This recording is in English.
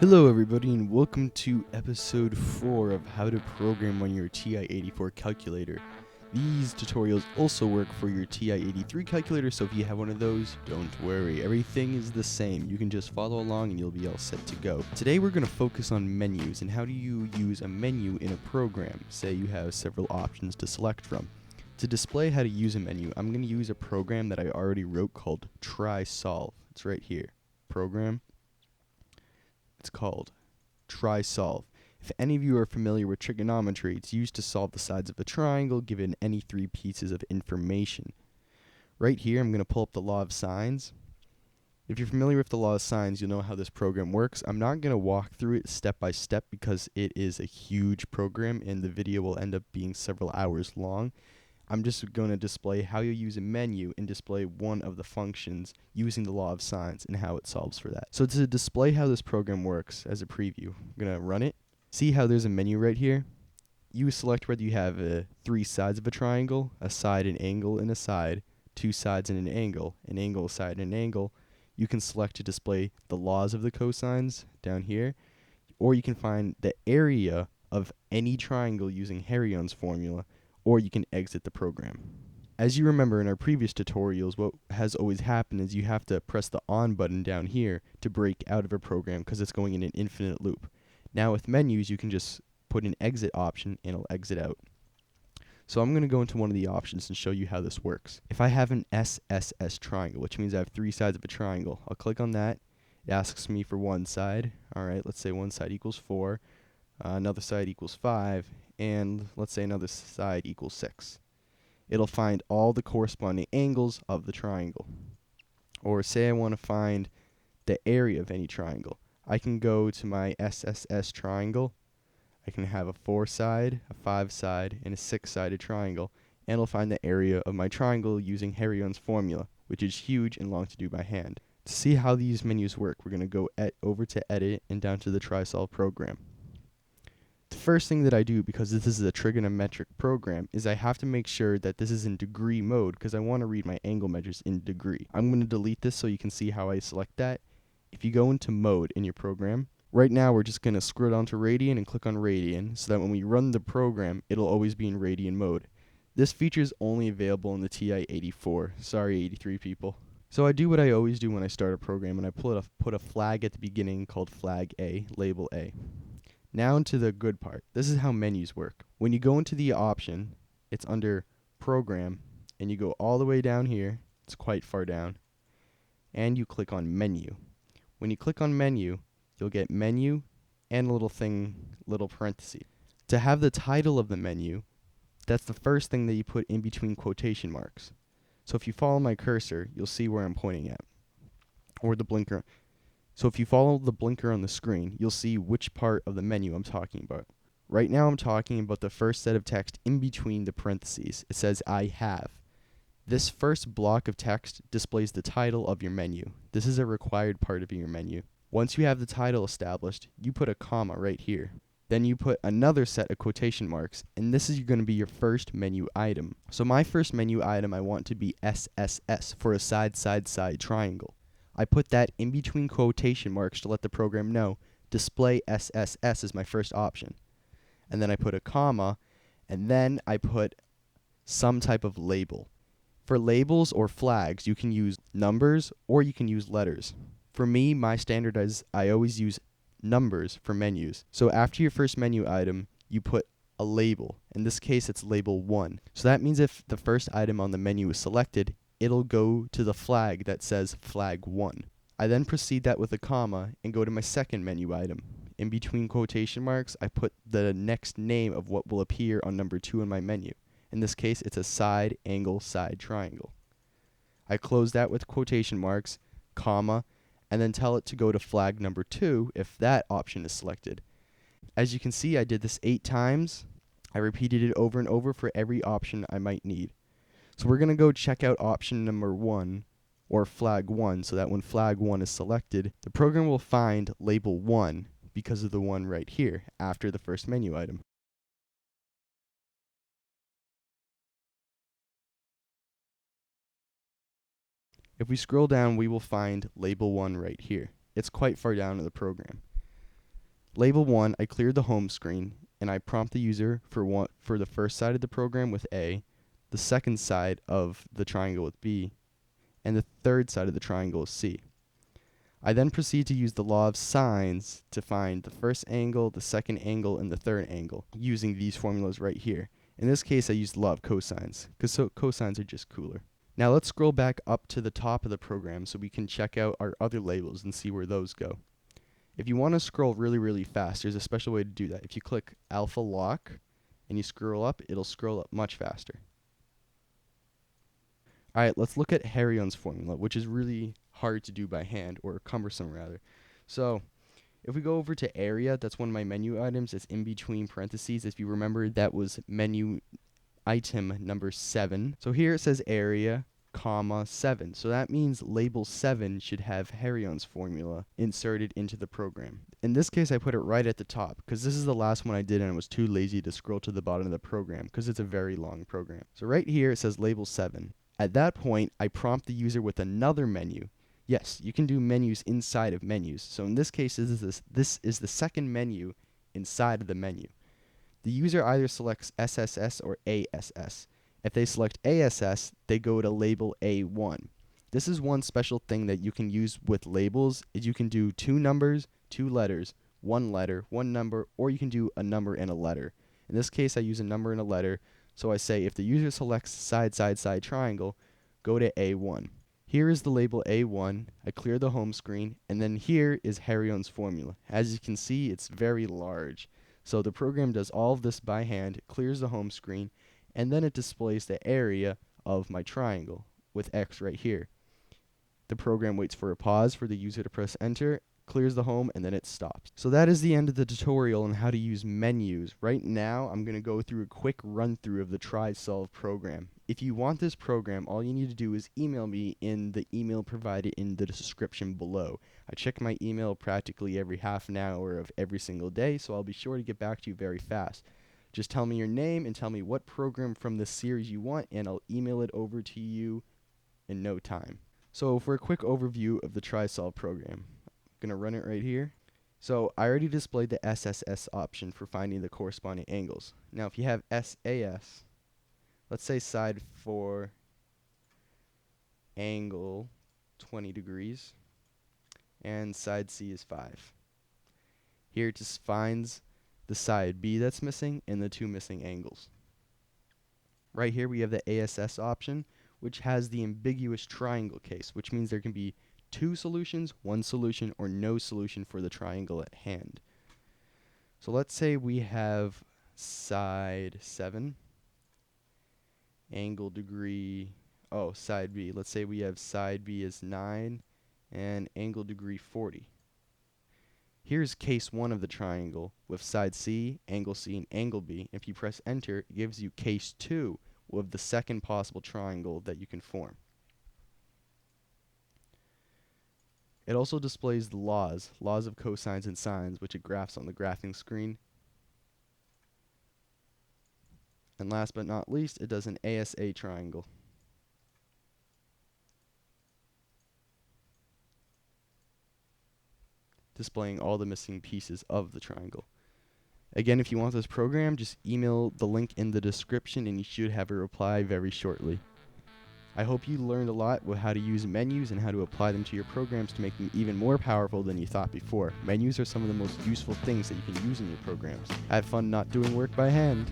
Hello everybody and welcome to episode 4 of how to program on your Ti-84 calculator. These tutorials also work for your Ti-83 calculator, so if you have one of those, don't worry. Everything is the same. You can just follow along and you'll be all set to go. Today we're going to focus on menus and how do you use a menu in a program. Say you have several options to select from. To display how to use a menu, I'm going to use a program that I already wrote called Try-Solve. It's right here. Program. It's called Try-Solve. If any of you are familiar with trigonometry, it's used to solve the sides of a triangle given any three pieces of information. Right here, I'm going to pull up the law of sines. If you're familiar with the law of sines, you'll know how this program works. I'm not going to walk through it step by step because it is a huge program and the video will end up being several hours long. I'm just going to display how you use a menu and display one of the functions using the law of sines and how it solves for that. So to display how this program works as a preview, I'm going to run it. See how there's a menu right here? You select whether you have three sides of a triangle, a side, an angle, and a side, two sides and an angle, a side, and an angle. You can select to display the laws of the cosines down here, or you can find the area of any triangle using Harion's formula, or you can exit the program. As you remember in our previous tutorials, what has always happened is you have to press the on button down here to break out of a program because it's going in an infinite loop. Now with menus, you can just put an exit option and it'll exit out. So I'm going to go into one of the options and show you how this works. If I have an Sss triangle, which means I have three sides of a triangle, I'll click on that. It asks me for one side. Alright, let's say one side equals 4, another side equals 5, and let's say another side equals 6. It'll find all the corresponding angles of the triangle. Or say I want to find the area of any triangle. I can go to my Sss triangle. I can have a 4 side, a 5 side, and a 6 sided triangle, and it'll find the area of my triangle using Harion's formula, which is huge and long to do by hand. To see how these menus work, we're going to go over to Edit and down to the Try-Solve program. The first thing that I do, because this is a trigonometric program, is I have to make sure that this is in degree mode because I want to read my angle measures in degree. I'm going to delete this so you can see how I select that. If you go into mode in your program, right now we're just going to scroll down to radian and click on radian so that when we run the program, it'll always be in radian mode. This feature is only available in the Ti-84. Sorry, 83 people. So I do what I always do when I start a program, and I put a flag at the beginning called flag A, label A. Now into the good part. This is how menus work. When you go into the option, it's under program, and you go all the way down here. It's quite far down. And you click on menu. When you click on menu, you'll get menu and a little parenthesis. To have the title of the menu, that's the first thing that you put in between quotation marks. So if you follow my cursor, you'll see where I'm pointing at, or the blinker. So if you follow the blinker on the screen, you'll see which part of the menu I'm talking about. Right now I'm talking about the first set of text in between the parentheses. It says I have. This first block of text displays the title of your menu. This is a required part of your menu. Once you have the title established, you put a comma right here. Then you put another set of quotation marks, and this is going to be your first menu item. So my first menu item I want to be SSS for a side-side-side triangle. I put that in between quotation marks to let the program know display SSS is my first option. And then I put a comma, and then I put some type of label. For labels or flags, you can use numbers or you can use letters. For me, my standard is I always use numbers for menus. So after your first menu item, you put a label. In this case, it's label 1. So that means if the first item on the menu is selected, it'll go to the flag that says flag 1. I then proceed that with a comma and go to my second menu item. In between quotation marks, I put the next name of what will appear on number 2 in my menu. In this case, it's a side, angle, side triangle. I close that with quotation marks, comma, and then tell it to go to flag number 2 if that option is selected. As you can see, I did this 8 times. I repeated it over and over for every option I might need. So we're going to go check out option number 1, or flag 1, so that when flag 1 is selected, the program will find label 1 because of the 1 right here after the first menu item. If we scroll down, we will find label 1 right here. It's quite far down in the program. Label 1, I cleared the home screen, and I prompt the user for the first side of the program with A, the second side of the triangle with B, and the third side of the triangle with C. I then proceed to use the law of sines to find the first angle, the second angle, and the third angle, using these formulas right here. In this case, I used the law of cosines, because cosines are just cooler. Now let's scroll back up to the top of the program so we can check out our other labels and see where those go. If you want to scroll really, really fast, there's a special way to do that. If you click alpha lock and you scroll up, it'll scroll up much faster. Alright, let's look at Harion's formula, which is really hard to do by hand, or cumbersome rather. So, if we go over to area, that's one of my menu items. It's in between parentheses. If you remember, that was menu item number 7. So here it says area, comma, 7. So that means label 7 should have Harion's formula inserted into the program. In this case, I put it right at the top, because this is the last one I did and I was too lazy to scroll to the bottom of the program, because it's a very long program. So right here, it says label 7. At that point, I prompt the user with another menu. Yes, you can do menus inside of menus. So in this case, this is the second menu inside of the menu. The user either selects SSS or ASS. If they select ASS, they go to label A1. This is one special thing that you can use with labels, is you can do 2 numbers, 2 letters, 1 letter, 1 number, or you can do a number and a letter. In this case, I use a number and a letter, so I say if the user selects side, side, side triangle, go to A1. Here is the label A1, I clear the home screen, and then here is Harion's formula. As you can see, it's very large. So the program does all of this by hand, clears the home screen, and then it displays the area of my triangle with X right here. The program waits for a pause for the user to press enter, clears the home, and then it stops. So that is the end of the tutorial on how to use menus. Right now, I'm going to go through a quick run through of the TriSolve program. If you want this program, all you need to do is email me in the email provided in the description below. I check my email practically every half an hour of every single day, so I'll be sure to get back to you very fast. Just tell me your name and tell me what program from this series you want, and I'll email it over to you in no time. So for a quick overview of the TriSolve program, I'm going to run it right here. So I already displayed the SSS option for finding the corresponding angles. Now if you have SAS, let's say side 4 angle 20 degrees and side C is 5. Here it just finds the side B that's missing and the 2 missing angles. Right here we have the ASS option, which has the ambiguous triangle case, which means there can be 2 solutions, 1 solution, or no solution for the triangle at hand. So let's say we have side 7, angle degree, side B. Let's say we have side B is 9 and angle degree 40. Here's case 1 of the triangle with side C, and angle B. If you press enter, it gives you case 2 with the second possible triangle that you can form. It also displays the laws of cosines and sines, which it graphs on the graphing screen. And last but not least, it does an ASA triangle. Displaying all the missing pieces of the triangle. Again, if you want this program, just email the link in the description and you should have a reply very shortly. I hope you learned a lot with how to use menus and how to apply them to your programs to make them even more powerful than you thought before. Menus are some of the most useful things that you can use in your programs. Have fun not doing work by hand.